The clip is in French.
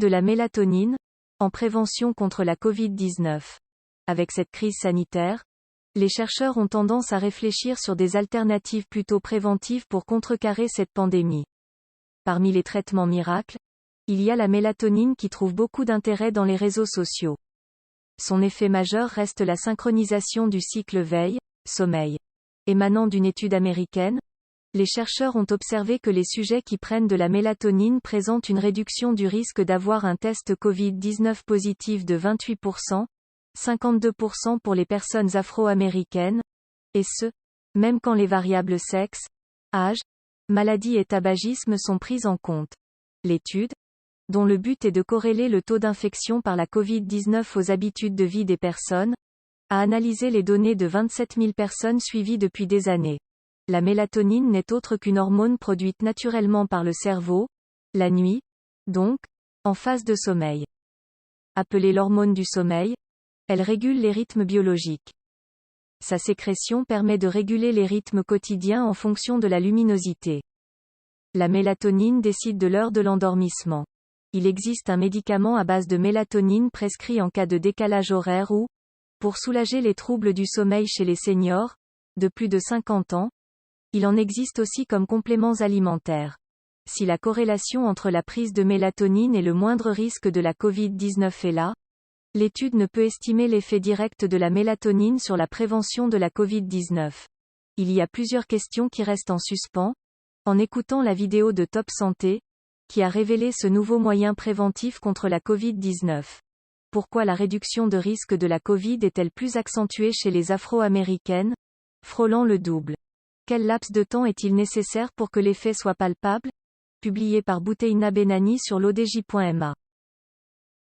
De la mélatonine, en prévention contre la Covid-19. Avec cette crise sanitaire, les chercheurs ont tendance à réfléchir sur des alternatives plutôt préventives pour contrecarrer cette pandémie. Parmi les traitements miracles, il y a la mélatonine qui trouve beaucoup d'intérêt dans les réseaux sociaux. Son effet majeur reste la synchronisation du cycle veille-sommeil. Émanant d'une étude américaine, les chercheurs ont observé que les sujets qui prennent de la mélatonine présentent une réduction du risque d'avoir un test Covid-19 positif de 28%, 52% pour les personnes afro-américaines, et ce, même quand les variables sexe, âge, maladie et tabagisme sont prises en compte. L'étude, dont le but est de corréler le taux d'infection par la Covid-19 aux habitudes de vie des personnes, a analysé les données de 27 000 personnes suivies depuis des années. La mélatonine n'est autre qu'une hormone produite naturellement par le cerveau, la nuit, donc, en phase de sommeil. Appelée l'hormone du sommeil, elle régule les rythmes biologiques. Sa sécrétion permet de réguler les rythmes quotidiens en fonction de la luminosité. La mélatonine décide de l'heure de l'endormissement. Il existe un médicament à base de mélatonine prescrit en cas de décalage horaire ou, pour soulager les troubles du sommeil chez les seniors, de plus de 50 ans, il en existe aussi comme compléments alimentaires. Si la corrélation entre la prise de mélatonine et le moindre risque de la Covid-19 est là, l'étude ne peut estimer l'effet direct de la mélatonine sur la prévention de la Covid-19. Il y a plusieurs questions qui restent en suspens, en écoutant la vidéo de Top Santé, qui a révélé ce nouveau moyen préventif contre la Covid-19. Pourquoi la réduction de risque de la Covid est-elle plus accentuée chez les Afro-Américaines, frôlant le double? Quel laps de temps est-il nécessaire pour que l'effet soit palpable? Publié par Bouteina Benani sur l'odj.ma.